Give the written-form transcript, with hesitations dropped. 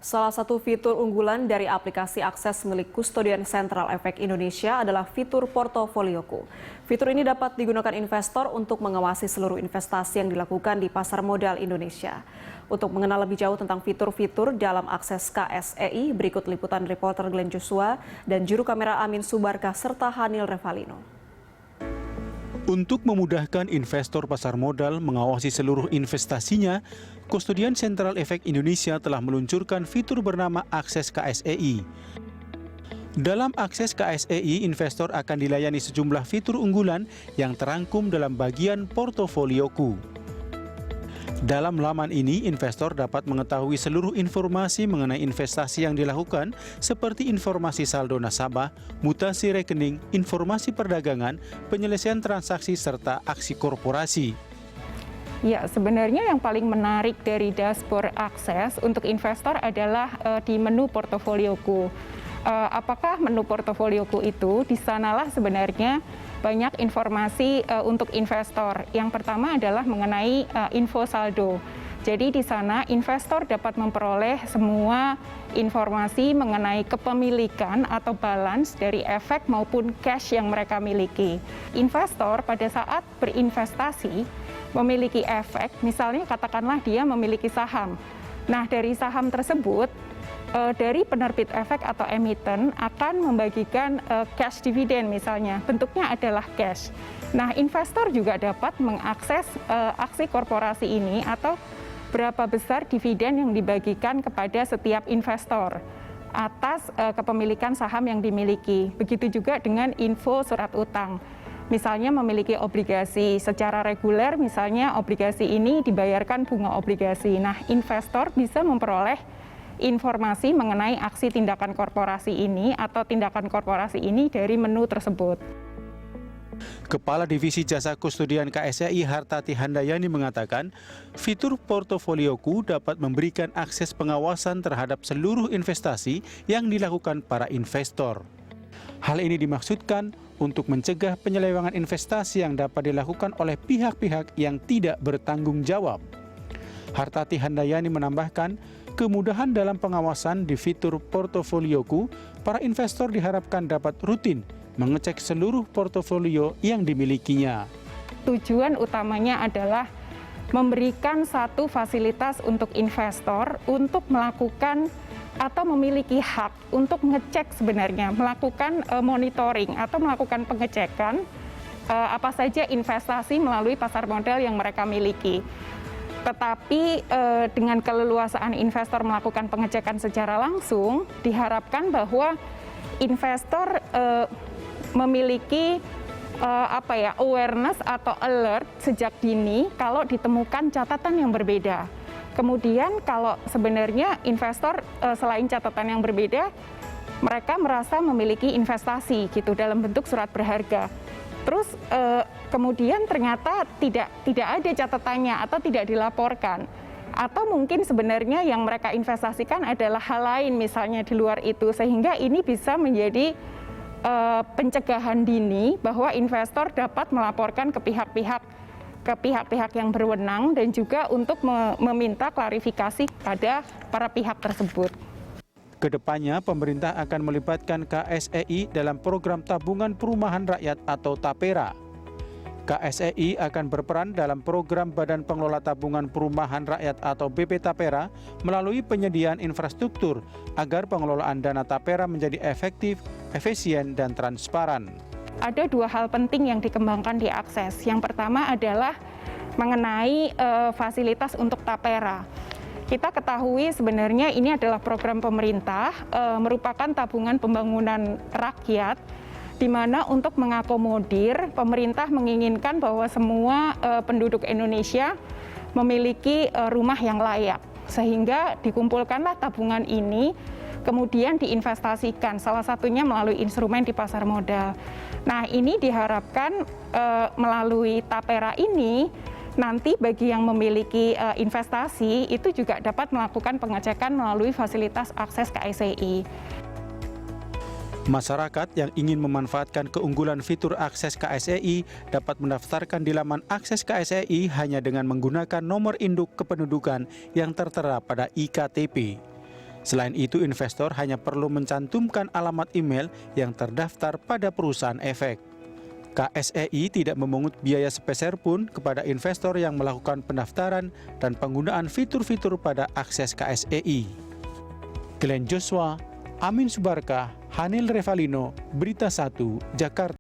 Salah satu fitur unggulan dari aplikasi akses milik Kustodian Sentral Efek Indonesia adalah fitur Portofolioku. Fitur ini dapat digunakan investor untuk mengawasi seluruh investasi yang dilakukan di pasar modal Indonesia. Untuk mengenal lebih jauh tentang fitur-fitur dalam akses KSEI, berikut liputan reporter Glenn Joshua dan juru kamera Amin Subarkah serta Hanil Revalino. Untuk memudahkan investor pasar modal mengawasi seluruh investasinya, Kustodian Sentral Efek Indonesia telah meluncurkan fitur bernama Akses KSEI. Dalam Akses KSEI, investor akan dilayani sejumlah fitur unggulan yang terangkum dalam bagian Portofolioku. Dalam laman ini, investor dapat mengetahui seluruh informasi mengenai investasi yang dilakukan, seperti informasi saldo nasabah, mutasi rekening, informasi perdagangan, penyelesaian transaksi, serta aksi korporasi. Ya, sebenarnya yang paling menarik dari dashboard akses untuk investor adalah di menu Portofolioku. Apakah menu Portofolioku itu? Di sanalah sebenarnya banyak informasi untuk investor. Yang pertama adalah mengenai info saldo. Jadi di sana investor dapat memperoleh semua informasi mengenai kepemilikan atau balance dari efek maupun cash yang mereka miliki. Investor pada saat berinvestasi memiliki efek, misalnya katakanlah dia memiliki saham. Nah, dari saham tersebut dari penerbit efek atau emiten akan membagikan cash dividen misalnya, bentuknya adalah cash. Nah, investor juga dapat mengakses aksi korporasi ini atau berapa besar dividen yang dibagikan kepada setiap investor atas kepemilikan saham yang dimiliki. Begitu juga dengan info surat utang. Misalnya memiliki obligasi secara reguler, misalnya obligasi ini dibayarkan bunga obligasi. Nah, investor bisa memperoleh informasi mengenai aksi tindakan korporasi ini atau tindakan korporasi ini dari menu tersebut. Kepala Divisi Jasa Kustodian KSEI Hartati Handayani mengatakan, fitur Portofolioku dapat memberikan akses pengawasan terhadap seluruh investasi yang dilakukan para investor. Hal ini dimaksudkan untuk mencegah penyelewengan investasi yang dapat dilakukan oleh pihak-pihak yang tidak bertanggung jawab. Hartati Handayani menambahkan, kemudahan dalam pengawasan di fitur Portofolioku, para investor diharapkan dapat rutin mengecek seluruh portofolio yang dimilikinya. Tujuan utamanya adalah memberikan satu fasilitas untuk investor untuk melakukan atau memiliki hak untuk ngecek sebenarnya, melakukan monitoring atau melakukan pengecekan apa saja investasi melalui pasar modal yang mereka miliki. Tetapi dengan keleluasaan investor melakukan pengecekan secara langsung, diharapkan bahwa investor memiliki awareness atau alert sejak dini kalau ditemukan catatan yang berbeda. Kemudian kalau sebenarnya investor selain catatan yang berbeda, mereka merasa memiliki investasi gitu dalam bentuk surat berharga. Terus kemudian ternyata tidak ada catatannya atau tidak dilaporkan. Atau mungkin sebenarnya yang mereka investasikan adalah hal lain misalnya di luar itu, sehingga ini bisa menjadi pencegahan dini bahwa investor dapat melaporkan ke pihak-pihak yang berwenang dan juga untuk meminta klarifikasi pada para pihak tersebut. Kedepannya, pemerintah akan melibatkan KSEI dalam program tabungan perumahan rakyat atau TAPERA. KSEI akan berperan dalam program Badan Pengelola Tabungan Perumahan Rakyat atau BP TAPERA melalui penyediaan infrastruktur agar pengelolaan dana TAPERA menjadi efektif, efisien, dan transparan. Ada dua hal penting yang dikembangkan di akses. Yang pertama adalah mengenai fasilitas untuk TAPERA. Kita ketahui sebenarnya ini adalah program pemerintah, merupakan tabungan pembangunan rakyat, di mana untuk mengakomodir pemerintah menginginkan bahwa semua penduduk Indonesia memiliki rumah yang layak. Sehingga dikumpulkanlah tabungan ini, kemudian diinvestasikan, salah satunya melalui instrumen di pasar modal. Nah, ini diharapkan melalui TAPERA ini, nanti bagi yang memiliki investasi itu juga dapat melakukan pengecekan melalui fasilitas akses KSEI. Masyarakat yang ingin memanfaatkan keunggulan fitur akses KSEI dapat mendaftarkan di laman akses KSEI hanya dengan menggunakan nomor induk kependudukan yang tertera pada IKTP. Selain itu, investor hanya perlu mencantumkan alamat email yang terdaftar pada perusahaan efek. KSEI tidak memungut biaya sepeser pun kepada investor yang melakukan pendaftaran dan penggunaan fitur-fitur pada akses KSEI. Glenn Joshua, Amin Subarkah, Hanil Revalino, Berita 1, Jakarta.